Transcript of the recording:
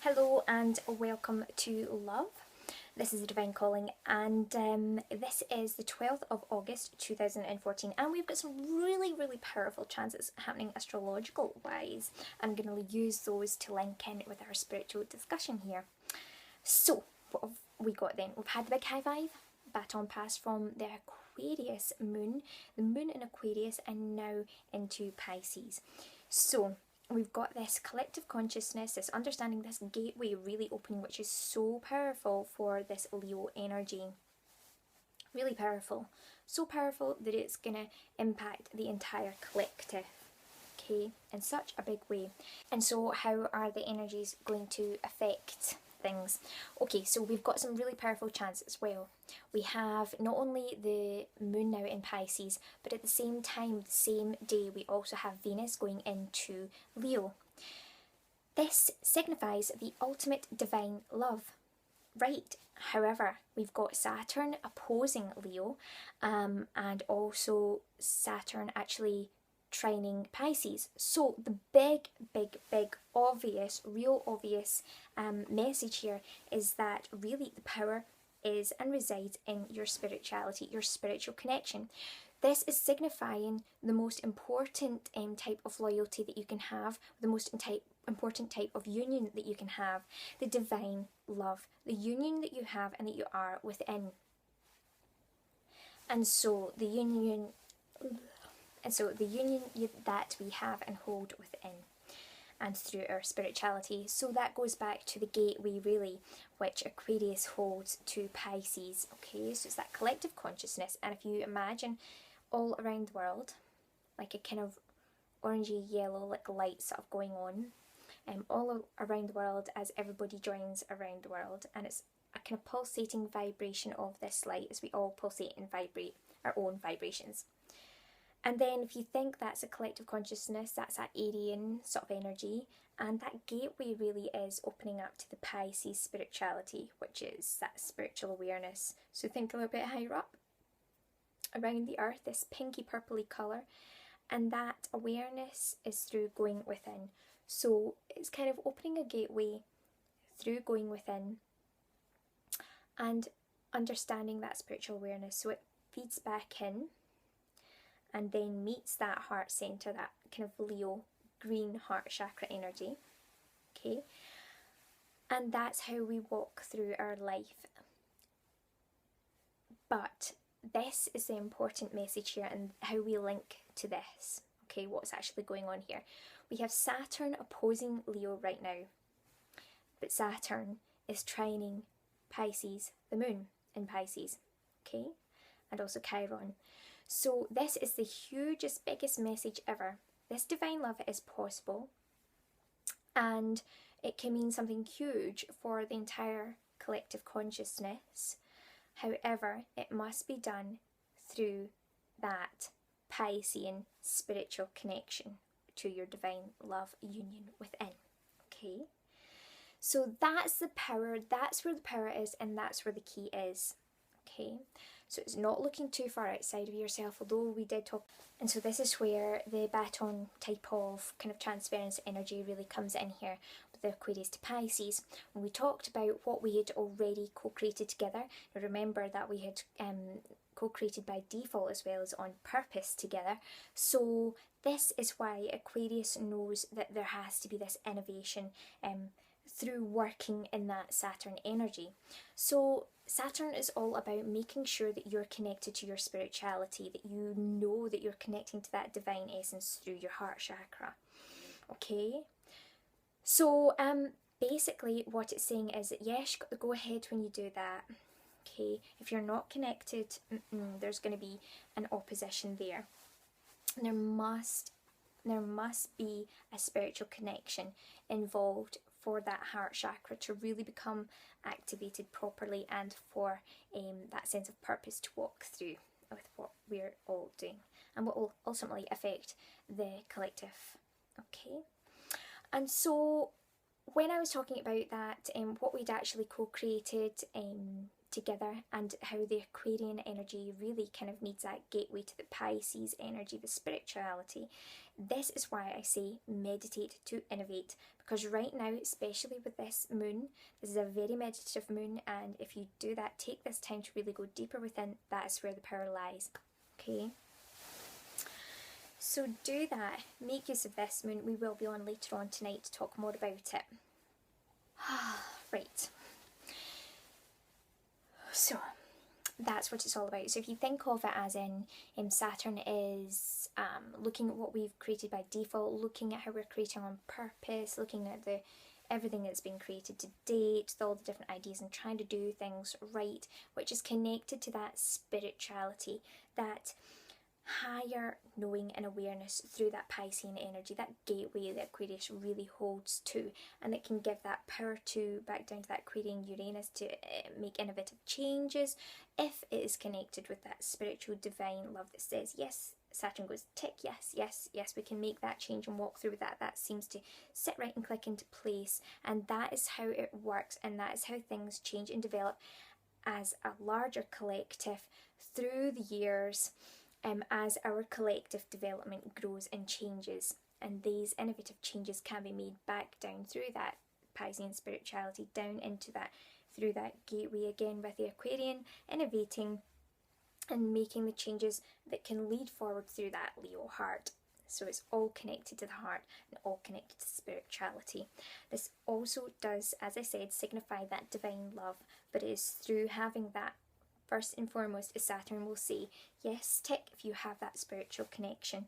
Hello and welcome to Love. This is a Divine Calling, and this is the 12th of August 2014, and we've got some really powerful transits happening astrological wise. I'm going to use those to link in with our spiritual discussion here. So, what have we got then? We've had the big high five, baton pass from the Aquarius moon, the moon in Aquarius, and now into Pisces. So, we've got this collective consciousness, this understanding, this gateway really opening, which is so powerful for this Leo energy. Really powerful. So powerful that it's going to impact the entire collective, okay, in such a big way. And so how are the energies going to affect things? Okay, so we've got some really powerful chants as well. We have not only the moon now in Pisces, but at the same time, the same day, we also have Venus going into Leo. This signifies the ultimate divine love, right? However, we've got Saturn opposing Leo, and also Saturn actually trining Pisces. So the big obvious, real obvious message here is that really the power is and resides in your spirituality, your spiritual connection. This is signifying the most important type of loyalty that you can have, the most important type of union that you can have, the divine love, the union that you have and that you are within. And so the union that we have and hold within and through our spirituality. So that goes back to the gateway really, which Aquarius holds to Pisces. Okay, so it's that collective consciousness, and if you imagine all around the world, like a kind of orangey yellow like light sort of going on, all around the world as everybody joins around the world, and it's a kind of pulsating vibration of this light as we all pulsate and vibrate our own vibrations. And then if you think that's a collective consciousness, that's that Aryan sort of energy, and that gateway really is opening up to the Pisces spirituality, which is that spiritual awareness. So think a little bit higher up around the earth, this pinky purpley colour, and that awareness is through going within. So it's kind of opening a gateway through going within and understanding that spiritual awareness. So it feeds back in and then meets that heart center, that kind of Leo green heart chakra energy. Okay, and that's how we walk through our life. But this is the important message here, and how we link to this. Okay, what's actually going on here? We have Saturn opposing Leo right now, but Saturn is trining Pisces, the moon in Pisces, okay, and also Chiron. So this is the hugest, biggest message ever. This divine love is possible, and it can mean something huge for the entire collective consciousness. However, it must be done through that Piscean spiritual connection to your divine love union within. Okay? So that's the power, that's where the power is, and that's where the key is. Okay? So it's not looking too far outside of yourself, although we did talk. And so this is where the baton type of kind of transference energy really comes in here with the Aquarius to Pisces. When we talked about what we had already co-created together, remember that we had co-created by default as well as on purpose together. So this is why Aquarius knows that there has to be this innovation through working in that Saturn energy. So Saturn is all about making sure that you're connected to your spirituality, that you know that you're connecting to that divine essence through your heart chakra. Okay? So basically what it's saying is that yes, you've got to go ahead when you do that. Okay? If you're not connected, there's going to be an opposition there. And there must be a spiritual connection involved for that heart chakra to really become activated properly, and for that sense of purpose to walk through with what we're all doing, and what will ultimately affect the collective. Okay, and so when I was talking about that, what we'd actually co-created together, and how the Aquarian energy really kind of needs that gateway to the Pisces energy, the spirituality. This is why I say meditate to innovate, because right now, especially with this moon, this is a very meditative moon, and if you do that, take this time to really go deeper within, that is where the power lies. Okay? So do that, make use of this moon. We will be on later on tonight to talk more about it. Right. So that's what it's all about. So if you think of it as in Saturn is looking at what we've created by default, looking at how we're creating on purpose, looking at everything that's been created to date, all the different ideas, and trying to do things right, which is connected to that spirituality, that higher knowing and awareness through that Piscean energy, that gateway that Aquarius really holds to, and it can give that power to back down to that Aquarian Uranus to make innovative changes if it is connected with that spiritual divine love that says yes. Saturn goes tick, yes, yes, yes, we can make that change and walk through that. That seems to sit right and click into place, and that is how it works, and that is how things change and develop as a larger collective through the years. As our collective development grows and changes, and these innovative changes can be made back down through that Piscean spirituality, down into that, through that gateway again with the Aquarian, innovating and making the changes that can lead forward through that Leo heart. So it's all connected to the heart and all connected to spirituality. This also does, as I said, signify that divine love, but it is through having that. First and foremost, as Saturn will say, yes, tick if you have that spiritual connection,